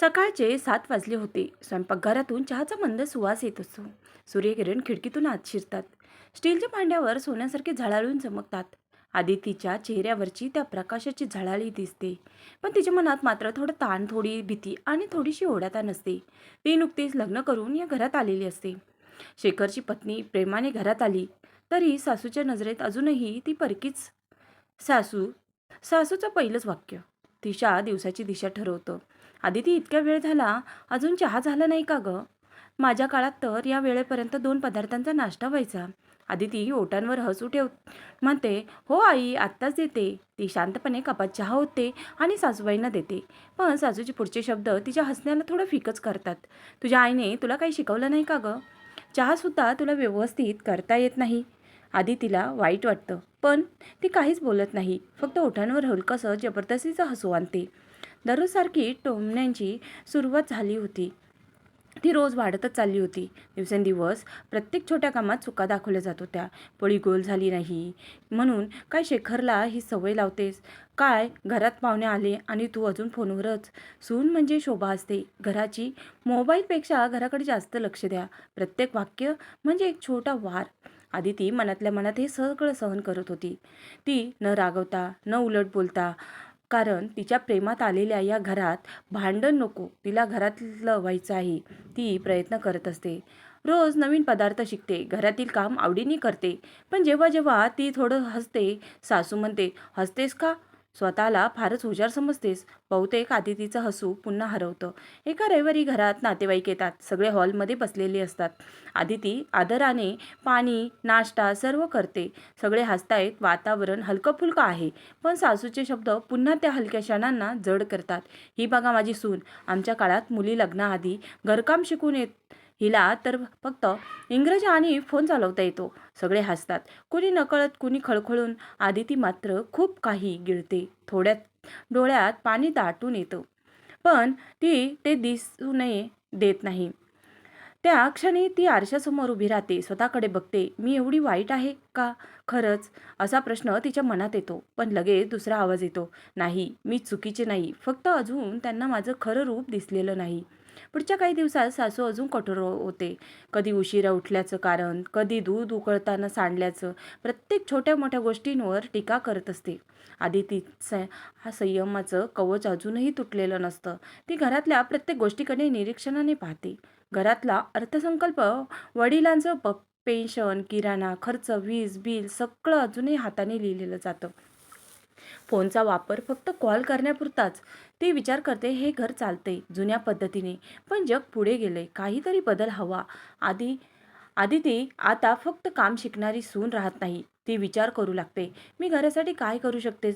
सकाळचे 7 वाजले होते. स्वयंपाकघरातून चहाचा मंद सुवास येत असतो. सूर्यकिरण खिडकीतून आत शिरतात. स्टीलच्या भांड्यावर सोन्यासारखे झळाळून चमकतात. आदितीच्या चेहऱ्यावरची त्या प्रकाशाची झळाळी दिसते. पण तिच्या मनात मात्र थोडं ताण, थोडी भीती आणि थोडीशी ओढाताण नसते. ती नुकतीच लग्न करून या घरात आलेली असते. शेखरची पत्नी प्रेमाने घरात आली तरी सासूच्या नजरेत अजूनही ती परकीच सासू. सासूचं पहिलंच वाक्य तिच्या दिवसाची दिशा ठरवतं. आदिती, इतक्या वेळ झाला, अजून चहा झाला नाही का गं? माझ्या काळात तर या वेळेपर्यंत 2 पदार्थांचा नाश्ता व्हायचा. आदिती ओठांवर हसू ठेव म्हणते, हो आई, आत्ताच देते. ती शांतपणे कपात चहा होते आणि सासूबाईंना देते. पण सासूचे पुढचे शब्द तिच्या हसण्याला थोडं फिकच करतात. तुझ्या आईने तुला काही शिकवलं नाही का गं? चहासुद्धा तुला व्यवस्थित करता येत नाही. आदितीला वाईट वाटतं, पण ती काहीच बोलत नाही. फक्त ओठांवर हलकंसं जबरदस्तीचं हसू आणते. दररोजसारखी टोमण्यांची सुरुवात झाली होती. ती रोज वाढतच चालली होती. दिवसेंदिवस प्रत्येक छोट्या कामात चुका दाखवल्या जात होत्या. पोळी गोल झाली नाही म्हणून काय शेखरला ही सवय लावतेस? काय घरात पाहुणे आले आणि तू अजून फोनवरच? सून म्हणजे शोभा असते घराची. मोबाईलपेक्षा घराकडे जास्त लक्ष द्या. प्रत्येक वाक्य म्हणजे एक छोटा वार. आदिती मनातल्या मनात हे सगळं सहन करत होती. ती न रागवता, न उलट बोलता, कारण तिच्या प्रेमात आलेल्या या घरात भांडण नको, तिला घरातलं व्हायचं आहे. ती प्रयत्न करत असते. रोज नवीन पदार्थ शिकते, घरातील काम आवडीने करते. पण जेव्हा जेव्हा ती थोडं हसते, सासू म्हणते, हसतेस का? स्वतःला फारच हुशार समजतेस. बहुतेक आदितीचं हसू पुन्हा हरवतं. एका रविवारी घरात नातेवाईक येतात. सगळे हॉलमध्ये बसलेले असतात. आदिती आदराने पाणी, नाश्ता सर्व करते. सगळे हसतायत, वातावरण हलकं-फुलकं आहे. पण सासूचे शब्द पुन्हा त्या हलक्या क्षणांना जड करतात. ही बघा माझी सून. आमच्या काळात मुली लग्नाआधी घरकाम शिकून येत. हिला तर फक्त इंग्रजी आणि फोन चालवता येतो. सगळे हसतात. कुणी नकळत, कुणी खळखळून. आदिती मात्र खूप काही गिळते. थोड्यात डोळ्यात पाणी दाटून येतं. पण ती ते दिसू नये देत नाही. त्या क्षणी ती आरशासमोर उभी राहते. स्वतःकडे बघते. मी एवढी वाईट आहे का खरंच? असा प्रश्न तिच्या मनात येतो. पण लगेच दुसरा आवाज येतो. नाही, मी चुकीचे नाही. फक्त अजून त्यांना माझं खरं रूप दिसलेलं नाही. पुढच्या काही दिवसात सासू अजून कठोर होते. कधी उशिरा उठल्याचं कारण, कधी दूध उकळताना सांडल्याचं. प्रत्येक छोट्या मोठ्या गोष्टींवर टीका करत असते. आदितीचं हा संयमाचं कवच अजूनही तुटलेलं नसतं. ती घरातल्या प्रत्येक गोष्टीकडे निरीक्षणाने पाहते. घरातला अर्थसंकल्प, वडिलांचं पेन्शन, किराणा खर्च, वीज बिल सगळं अजूनही हाताने लिहिलेलं जातं. फोनचा वापर फक्त कॉल करण्यापुरताच. ती विचार करते, हे घर चालतंय जुन्या पद्धतीने, पण जग पुढे गेलंय. काहीतरी बदल हवा. आधी आदिती आता फक्त काम शिकणारी सून राहत नाही. ती विचार करू लागते, मी घरासाठी काय करू शकते?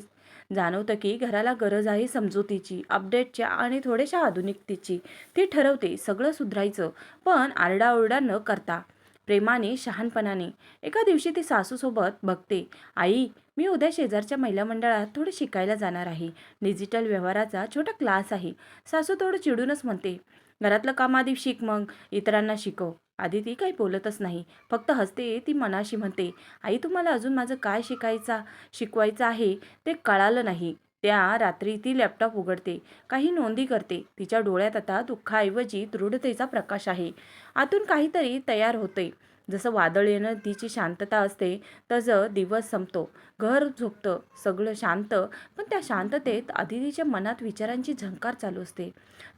जाणवतं की घराला गरज आहे समजुतीची, अपडेटच्या आणि थोड्याशा आधुनिकतेची. ती ठरवते सगळं सुधारायचं, पण आरडाओरडा न करता, प्रेमाने, शहाणपणाने. एका दिवशी ती सासूसोबत बघते, आई, मी उद्या शेजारच्या महिला मंडळात थोडं शिकायला जाणार आहे. डिजिटल व्यवहाराचा छोटा क्लास आहे. सासू थोडं चिडूनच म्हणते, घरातलं काम आधी शिक, मग इतरांना शिकव. आदिती काही बोलतच नाही, फक्त हसते. ती मनाशी म्हणते, आई, तुम्हाला अजून माझं काय शिकवायचं आहे ते कळालं नाही. त्या रात्री ती लॅपटॉप उघडते, काही नोंदी करते. तिच्या डोळ्यात आता दुःखाऐवजी दृढतेचा प्रकाश आहे. आतून काहीतरी तयार होते. जसं वादळ येणं तिची शांतता असते, तसं दिवस संपतो, घर झोपतं, सगळं शांत. पण त्या शांततेत आदितीच्या मनात विचारांची झंकार चालू असते.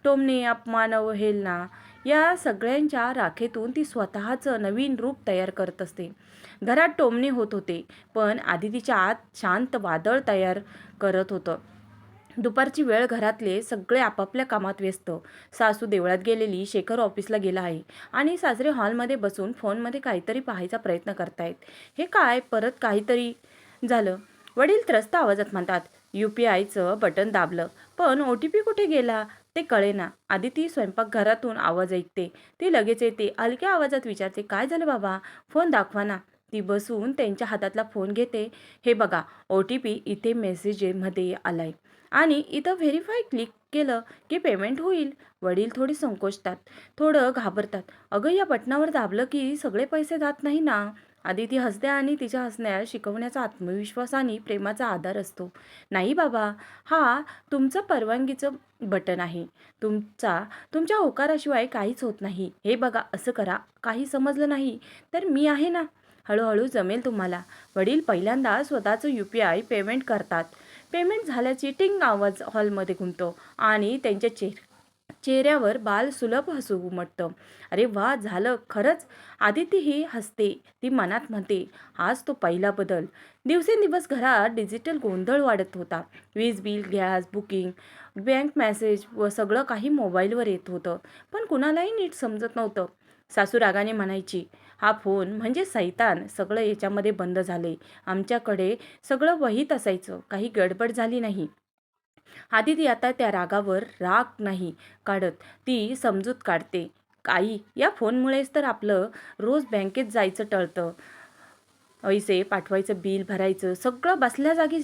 टोमणे, अपमान, अवहेलना या सगळ्यांच्या राखेतून ती स्वतःचं नवीन रूप तयार करत असते. घरात टोमणे होत होते, पण आदितीच्या आत शांत वादळ तयार करत होतं. दुपारची वेळ, घरातले सगळे आपापल्या कामात व्यस्त. सासू देवळात गेलेली, शेखर ऑफिसला गेला आहे आणि सासरे हॉलमध्ये बसून फोनमध्ये काहीतरी पाहायचा प्रयत्न करतायत. हे काय, परत काहीतरी झालं? वडील त्रस्त आवाजात म्हणतात, UPIचं बटन दाबलं, पण OTP कुठे गेला ते कळेना. आदिती स्वयंपाकघरातून आवाज ऐकते. ती लगेच येते. हलक्या आवाजात विचारते, काय झालं बाबा? फोन दाखवा ना. ती बसून त्यांच्या हातातला फोन घेते. हे बघा, OTP इथे मेसेजमध्ये आलाय आणि इथं व्हेरीफाय क्लिक केलं की पेमेंट होईल. वडील थोडी संकोचतात, थोडं घाबरतात. अगं, या बटनावर दाबलं की सगळे पैसे जात नाही ना? आदिती हसते आणि तिच्या हसण्यात शिकवण्याचा आत्मविश्वास आणि प्रेमाचा आधार असतो. नाही बाबा, हा तुमचं परवानगीचं बटन आहे. तुमच्या होकाराशिवाय काहीच होत नाही. हे बघा, असं करा. काही समजलं नाही तर मी आहे ना. हळूहळू जमेल तुम्हाला. वडील पहिल्यांदा स्वतःचं UPI पेमेंट करतात. पेमेंट झाल्याची टिंग आवाज हॉलमध्ये घुमतो आणि त्यांच्या चेहऱ्यावर बालसुलभ हसू उमटतं. अरे वा, झालं खरंच. आदिती ही हसते. ती मनात म्हणते, हाच तो पहिला बदल. दिवसेंदिवस घरात डिजिटल गोंधळ वाढत होता. वीज bill, gas booking, bank message व सगळं काही मोबाईलवर येत होतं. पण कुणालाही नीट समजत नव्हतं. सासू रागाने म्हणायची, हा फोन म्हणजे सैतान. सगळं याच्यामध्ये बंद झाले. आमच्याकडे सगळं वहीत असायचं. काही गडबड झाली नाही. आदिती आता त्या रागावर राग नाही काढत, ती समजूत काढते. आई, या फोनमुळेच तर आपलं रोज बँकेत जायचं टळतं. पैसे पाठवायचं, बिल भरायचं, सगळं बसल्या जागी.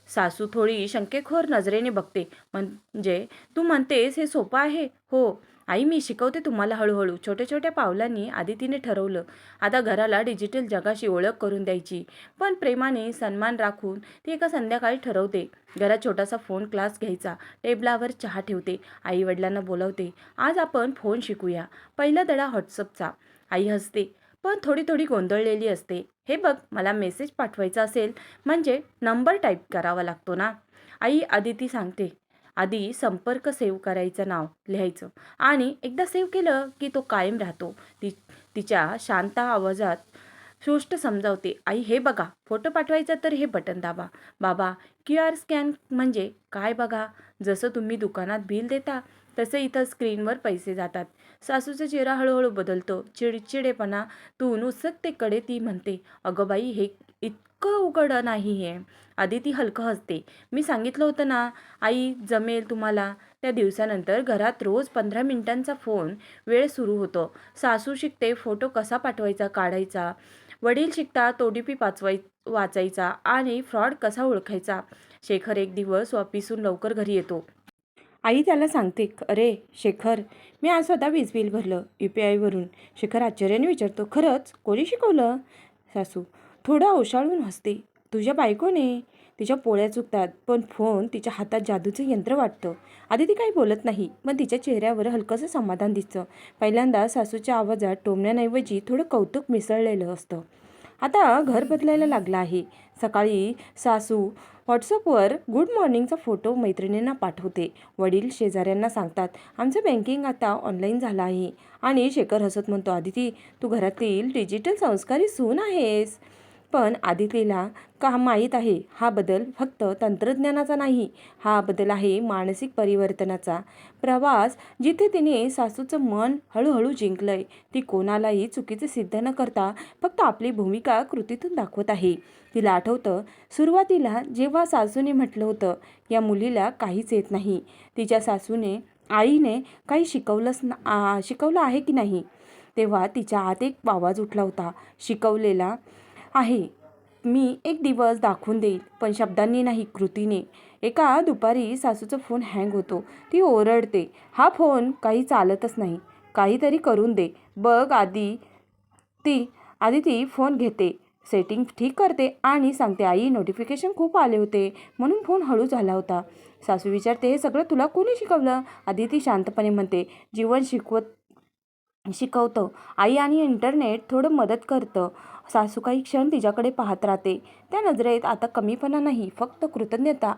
सासू थोडी शंकेखोर नजरेने बघते. म्हणजे तू म्हणतेस हे सोपं आहे? हो आई, मी शिकवते तुम्हाला हळूहळू. छोट्या छोट्या पावलांनी आदितीने ठरवलं. आता घराला डिजिटल जगाशी ओळख करून द्यायची. पण प्रेमाने सन्मान राखून ती एका संध्याकाळी ठरवते. घरात छोटासा फोन क्लास घ्यायचा. टेबलावर चहा ठेवते. आई वडिलांना बोलावते. आज आपण फोन शिकूया. पहिला धडा व्हॉट्सअपचा. आई हसते, पण थोडी थोडी गोंधळलेली असते. हे बघ, मला मेसेज पाठवायचा असेल म्हणजे नंबर टाईप करावा लागतो ना. आई, आदिती सांगते. आधी संपर्क सेव्ह करायचं, नाव लिहायचं आणि एकदा सेव्ह केलं की तो कायम राहतो. तिच्या शांत आवाजात स्पष्ट समजावते. आई, हे बघा, फोटो पाठवायचा तर हे बटन दाबा. बाबा, QR स्कॅन म्हणजे काय बघा. जसं तुम्ही दुकानात बिल देता तसं इथं स्क्रीनवर पैसे जातात. सासूचा चेहरा हळूहळू बदलतो. चिडचिडेपणातून उत्सुकतेकडे ती म्हणते, अगं बाई, हे इतकं उघड नाही आहे. आदिती हलकं हसते. मी सांगितलं होतं ना आई, जमेल तुम्हाला. त्या दिवसानंतर घरात रोज 15 मिनिटांचा फोन वेळ सुरू होतो. सासू शिकते फोटो कसा पाठवायचा, काढायचा. वडील शिकतात OTP वाचायचा आणि फ्रॉड कसा ओळखायचा. शेखर एक दिवस ऑफिसून लवकर घरी येतो. आई त्याला सांगते, अरे शेखर, मी आज स्वतः वीज बिल भरलं UPI वरून. शेखर आश्चर्याने विचारतो, खरंच? कोणी शिकवलं? सासू थोडं ओशाळून हसते. तुझ्या बायकोने. तिच्या पोळ्या चुकतात पण फोन तिच्या हातात जादूचं यंत्र वाटतं. आदिती काही बोलत नाही, पण तिच्या चेहऱ्यावर हलकंसं समाधान दिसतं. पहिल्यांदा सासूच्या आवाजात टोमण्याऐवजी थोडं कौतुक मिसळलेलं असतं. आता घर बदलायला लागलं आहे. सकाळी सासू व्हॉट्सअपवर गुड मॉर्निंगचा फोटो मैत्रिणींना पाठवते. वडील शेजाऱ्यांना सांगतात, आमचं बँकिंग आता ऑनलाईन झालं आहे. आणि शेखर हसत म्हणतो, आदिती, तू घरातील डिजिटल संस्कारी सून आहेस. पण आदितीला का माहीत आहे, हा बदल फक्त तंत्रज्ञानाचा नाही, हा बदल आहे मानसिक परिवर्तनाचा. प्रवास जिथे तिने सासूचं मन हळूहळू जिंकलंय. ती कोणालाही चुकीचे सिद्ध न करता फक्त आपली भूमिका कृतीतून दाखवत आहे. तिला आठवतं, सुरुवातीला जेव्हा सासूने म्हटलं होतं, या मुलीला काहीच येत नाही, तिच्या आईने काही शिकवलं आहे की नाही, तेव्हा तिच्या आत एक आवाज उठला होता, शिकवलेला आहे. मी एक दिवस दाखवून देईल, पण शब्दांनी नाही, कृतीने. एका दुपारी सासूचा फोन हँग होतो. ती ओरडते, हा फोन काही चालतच नाही, काहीतरी करून दे बघ. ती फोन घेते, सेटिंग ठीक करते आणि सांगते, आई, नोटिफिकेशन खूप आले होते म्हणून फोन हळू झाला होता. सासू विचारते, हे सगळं तुला कोणी शिकवलं? आदिती शांतपणे म्हणते, जीवन शिकवतं आई, आणि इंटरनेट थोडं मदत करतं. सासू काही क्षण तिच्याकडे पाहत राहते. त्या नजरेत आता कमीपणा नाही, फक्त कृतज्ञता.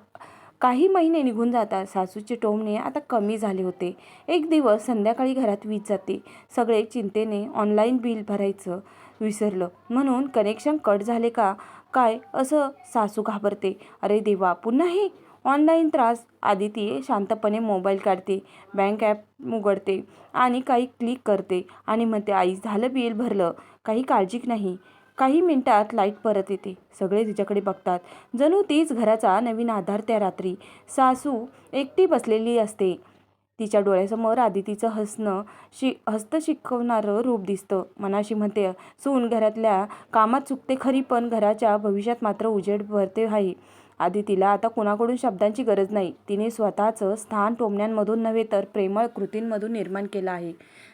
काही महिने निघून जातात. सासूचे टोमणे आता कमी झाले होते. एक दिवस संध्याकाळी घरात वीज जाते. सगळे चिंतेने ऑनलाईन बिल भरायचं विसरलं म्हणून कनेक्शन कट झाले का काय असं सासू घाबरते. अरे देवा, पुन्हा हे ऑनलाईन त्रास. आदिती शांतपणे मोबाईल काढते, बँक ॲप उघडते आणि काही क्लिक करते आणि म्हणते, आई, झालं, बिल भरलं, काही काळजी नाही. काही मिनिटात लाईट परत येते. सगळे तिच्याकडे बघतात, जणू तीच घराचा नवीन आधार. त्या रात्री सासू एकटी बसलेली असते. तिच्या डोळ्यासमोर आदितीचं हस्त शिकवणारं रूप दिसतं. मनाशी म्हणते, सून घरातल्या कामात चुकते खरी, पण घराच्या भविष्यात मात्र उजेड भरते आहे. आदितीला आता कुणाकडून शब्दांची गरज नाही. तिने स्वतःचं स्थान टोमण्यांमधून नव्हे तर प्रेमळ कृतींमधून निर्माण केलं आहे.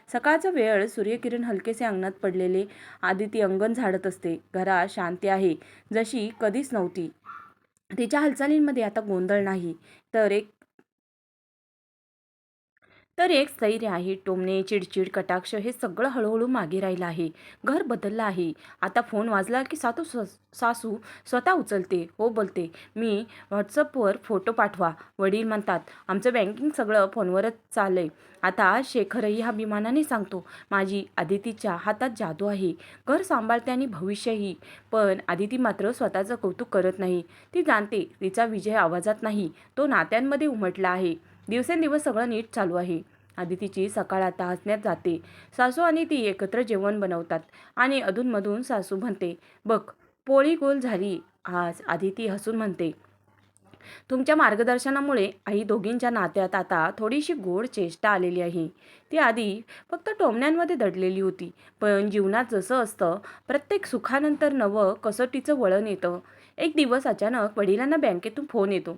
सकाळचा वेळ, सूर्यकिरण हलकेसे अंगणात पडलेले. आदिती अंगण झाडत असते. घरात शांती आहे, जशी कधीच नव्हती. तिच्या हालचालींमध्ये आता गोंधळ नाही, तर एक स्थैर्य आहे. टोमणे, चिडचिड, कटाक्ष हे सगळं हळूहळू मागे राहिलं आहे. घर बदललं आहे. आता फोन वाजला की सासू स्वतः उचलते. हो बोलते, मी व्हॉट्सअपवर फोटो पाठवा. वडील म्हणतात, आमचं बँकिंग सगळं फोनवरच चाललंय. आता शेखरही अभिमानाने सांगतो, माझी आदितीच्या हातात जादू आहे. घर सांभाळते आणि भविष्यही. पण आदिती मात्र स्वतःचं कौतुक करत नाही. ती जाणते तिचा विजय आवाजात नाही, तो नात्यांमध्ये उमटला आहे. दिवसेंदिवस सगळं नीट चालू आहे. आदितीची सकाळ आता हसण्यात जाते. सासू आणि ती एकत्र जेवण बनवतात आणि अधूनमधून सासू म्हणते, बघ पोळी गोल झाली आज. आदिती हसून म्हणते, तुमच्या मार्गदर्शनामुळे आई दोघींच्या नात्यात आता थोडीशी गोड चेष्टा आलेली आहे. ती आधी फक्त टोमण्यांमध्ये दडलेली होती. पण जीवनात जसं असतं, प्रत्येक सुखानंतर नवं कसोटीचं वळण येतं. एक दिवस अचानक वडिलांना बँकेतून फोन येतो.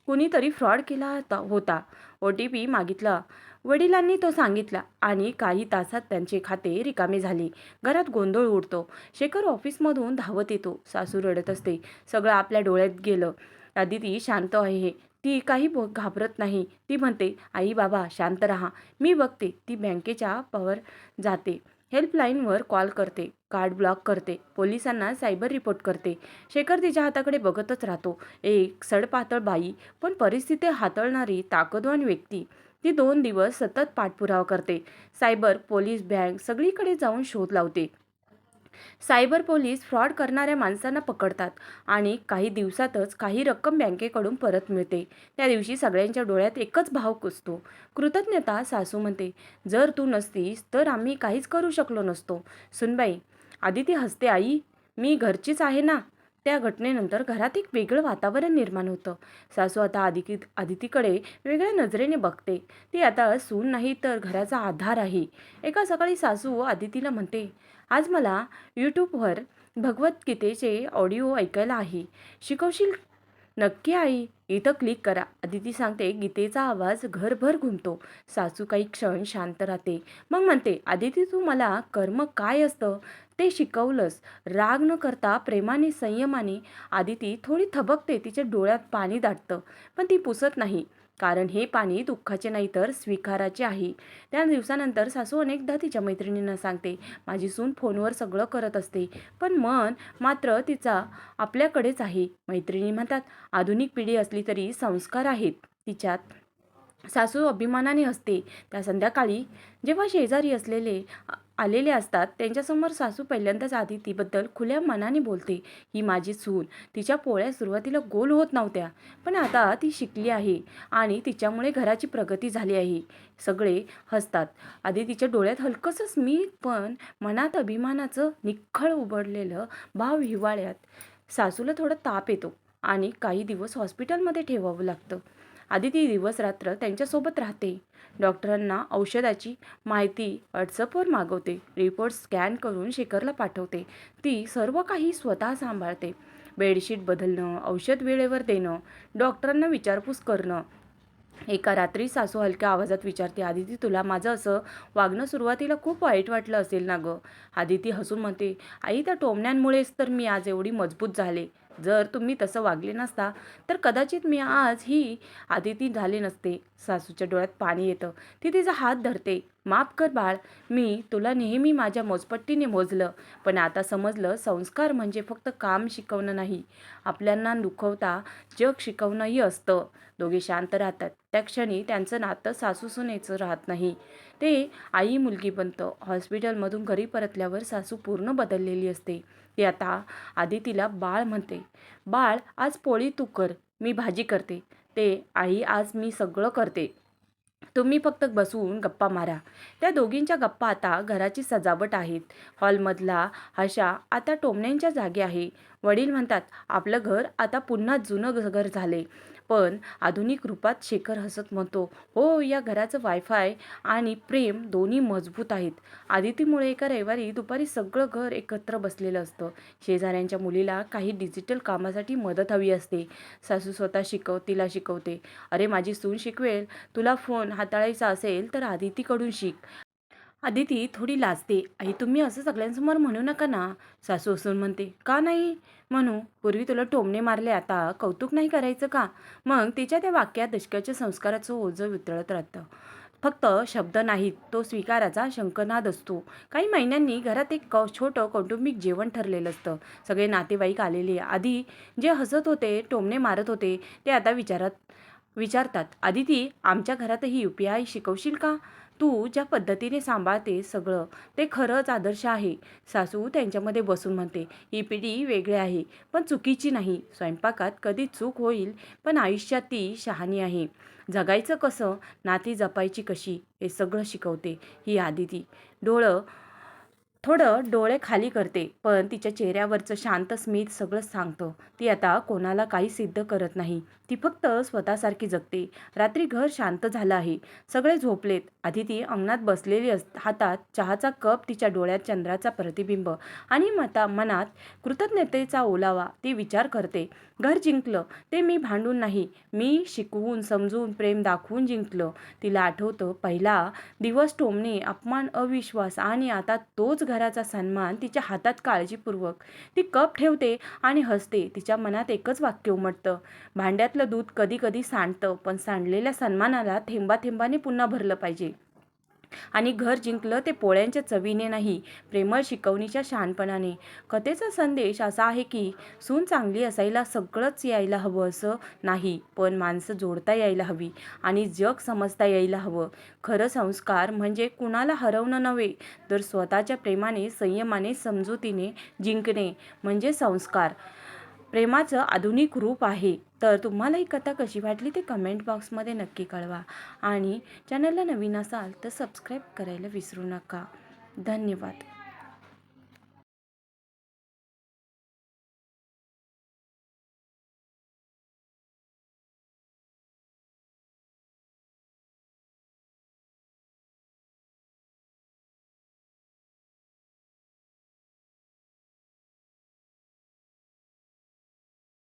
कुणीतरी फ्रॉड केला होता. OTP मागितला. वडिलांनी तो सांगितला आणि काही तासात त्यांचे खाते रिकामे झाले. घरात गोंधळ उडतो. शेखर ऑफिसमधून धावत येतो. सासू रडत असते. सगळं आपल्या डोळ्यात गेलं. आदिती शांत आहे. ती काही घाबरत नाही. ती म्हणते, आई बाबा शांत राहा, मी बघते. ती बँकेच्या पवर जाते. हेल्पलाईनवर कॉल करते. कार्ड ब्लॉक करते. पोलिसांना सायबर रिपोर्ट करते. शेखर तिच्या हाताकडे बघतच राहतो. एक सडपातळ बाई, पण परिस्थिती हाताळणारी ताकदवान व्यक्ती. ती 2 दिवस सतत पाठपुरावा करते. सायबर, पोलीस, बँक सगळीकडे जाऊन शोध लावते. सायबर पोलीस फ्रॉड करणाऱ्या माणसांना पकडतात आणि काही दिवसातच काही रक्कम बँकेकडून परत मिळते. त्या दिवशी सगळ्यांच्या डोळ्यात एकच भाव कुसतो, कृतज्ञता. सासू म्हणते, जर तू नसतीस तर आम्ही काहीच करू शकलो नसतो. सुनबाई. आदिती हसते, आई मी घरचीच आहे ना. त्या घटनेनंतर घरात एक वेगळं वातावरण निर्माण होतं. सासू आता आदितीकडे वेगळ्या नजरेने बघते. ती आता सून नाही तर घराचा आधार आहे. एका सकाळी सासू आदितीला म्हणते, आज मला यूट्यूबवर भगवद्गीतेचे ऑडिओ ऐकायला आहे. शिकवशील? नक्की आई, इथं क्लिक करा. आदिती सांगते. गीतेचा आवाज घरभर घुमतो. सासू काही क्षण शांत राहते. मग म्हणते, आदिती तू मला कर्म काय असतं ते शिकवलंस. राग न करता प्रेमाने, संयमाने. आदिती थोडी थबकते. तिच्या डोळ्यात पाणी दाटतं, पण ती पुसत नाही. कारण हे पाणी दुःखाचे नाही तर स्वीकाराचे आहे. त्या दिवसानंतर सासू अनेकदा तिच्या मैत्रिणींना सांगते, माझी सून फोनवर सगळं करत असते, पण मन मात्र तिचा आपल्याकडेच आहे. मैत्रिणी म्हणतात, आधुनिक पिढी असली तरी संस्कार आहेत तिच्यात. सासू अभिमानाने हसते. त्या संध्याकाळी जेव्हा शेजारी आलेले असतात त्यांच्यासमोर सासू पहिल्यांदाच आदितीबद्दल खुल्या मनाने बोलते. ही माझी सून. तिच्या पोळ्या सुरुवातीला गोल होत नव्हत्या, पण आता ती शिकली आहे आणि तिच्यामुळे घराची प्रगती झाली आहे. सगळे हसतात. आदितीच्या डोळ्यात हलकंसं स्मित, पण मनात अभिमानाचं निखळ उबडलेलं भाव. हिवाळ्यात सासूला थोडा ताप येतो आणि काही दिवस हॉस्पिटलमध्ये ठेवावं लागतं. आदिती दिवस रात्र त्यांच्यासोबत राहते. डॉक्टरांना औषधाची माहिती व्हॉट्सअपवर मागवते. रिपोर्ट स्कॅन करून शेखरला पाठवते. ती सर्व काही स्वतः सांभाळते. बेडशीट बदलणं, औषध वेळेवर देणं, डॉक्टरांना विचारपूस करणं. एका रात्री सासू हलक्या आवाजात विचारते, आदिती तुला माझं असं वागणं सुरुवातीला खूप वाईट वाटलं असेल ना गं? आदिती हसून म्हणते, आई त्या टोमण्यांमुळेच तर मी आज एवढी मजबूत झाले. जर तुम्ही तसं वागले नसता तर कदाचित मी आज ही आदिती झाले नसते. सासूच्या डोळ्यात पाणी येतं. ती तिचा हात धरते. माफ कर बाळ, मी तुला नेहमी माझ्या मोजपट्टीने मोजलं, पण आता समजलं संस्कार म्हणजे फक्त काम शिकवणं नाही, आपल्यांना दुखवता जग शिकवणंही असतं. दोघे शांत राहतात. त्या क्षणी त्यांचं नातं सासू सुनेचं राहत नाही, ते आई मुलगी बनतं. हॉस्पिटलमधून घरी परतल्यावर सासू पूर्ण बदललेली असते. ती आता आदितीला बाळ म्हणते. बाळ आज पोळी तू कर, मी भाजी करते. ते आई आज मी सगळं करते, तुम्ही फक्त बसून गप्पा मारा. त्या दोघींच्या गप्पा आता घराची सजावट आहेत. हॉलमधला हशा आता टोमण्यांच्या जागी आहे. वडील म्हणतात, आपलं घर आता पुन्हा जुनं घर झाले. पण आधुनिक रूपात शेखर हसत म्हणतो, हो, या घराचं वायफाय आणि प्रेम दोन्ही मजबूत आहेत. आदितीमुळे एका रविवारी दुपारी सगळं घर एकत्र बसलेलं असतं. शेजाऱ्यांच्या मुलीला काही डिजिटल कामासाठी मदत हवी असते. सासू स्वतः तिला शिकवते. अरे, माझी सून शिकवेल. तुला फोन हाताळायचा असेल तर आदितीकडून शिक. अदिती थोडी लाजते. आई, तुम्ही असं सगळ्यांसमोर म्हणू नका ना. सासू हसून म्हणते, का नाही म्हणू? पूर्वी तुला टोमणे मारले, आता कौतुक नाही करायचं का? मग तिच्या त्या वाक्यात दशकाच्या संस्काराचं ओझं वितळत राहतं. फक्त शब्द नाहीत, तो स्वीकाराचा शंखनाद असतो. काही महिन्यांनी घरात एक छोटं कौटुंबिक जेवण ठरलेलं असतं. सगळे नातेवाईक आलेले. आधी जे हसत होते, टोमणे मारत होते, ते आता विचारतात, आदिती, आमच्या घरातही UPI शिकवशील का? तू ज्या पद्धतीने सांभाळते सगळं, ते खरंच आदर्श आहे. सासू त्यांच्यामध्ये बसून म्हणते, ही पिढी वेगळी आहे, पण चुकीची नाही. स्वयंपाकात कधी चूक होईल, पण आयुष्यात ती शहाणी आहे. जगायचं कसं, नाती जपायची कशी, हे सगळं शिकवते ही आदिती. थोडं डोळे खाली करते, पण तिच्या चेहऱ्यावरचं शांत स्मित सगळंच सांगतं. ती आता कोणाला काही सिद्ध करत नाही. ती फक्त स्वतःसारखी जगते. रात्री घर शांत झालं आहे. सगळे झोपलेत. आदिती अंगणात बसलेली हातात चहाचा कप, तिच्या डोळ्यात चंद्राचा प्रतिबिंब आणि मनात कृतज्ञतेचा ओलावा. ती विचार करते, घर जिंकलं ते मी भांडून नाही, मी शिकवून, समजून, प्रेम दाखवून जिंकलं. तिला आठवतं पहिला दिवस, टोमणे, अपमान, अविश्वास, आणि आता तोच घराचा सन्मान. तिच्या हातात काळजीपूर्वक ती कप ठेवते आणि हसते. तिच्या मनात एकच वाक्य उमटतं, भांड्यातलं दूध कधी कधी सांडतं, पण सांडलेल्या सन्मानाला थेंबाथेंबाने पुन्हा भरलं पाहिजे. आणि घर जिंकलं ते पोळ्यांच्या चवीने नाही, प्रेमळ शिकवणीच्या शहाणपणाने. कथेचा संदेश असा आहे की सून चांगली असायला सगळंच यायला हवं असं नाही, पण माणसं जोडता यायला हवी आणि जग समजता यायला हवं. खरं संस्कार म्हणजे कुणाला हरवणं नव्हे, तर स्वतःच्या प्रेमाने, संयमाने, समजुतीने जिंकणे म्हणजे संस्कार. प्रेमाचं आधुनिक रूप आहे. तर तुम्हाला ही कथा कशी वाटली ते कमेंट बॉक्समध्ये नक्की कळवा. आणि चॅनलला नवीन असाल तर सबस्क्राईब करायला विसरू नका. धन्यवाद.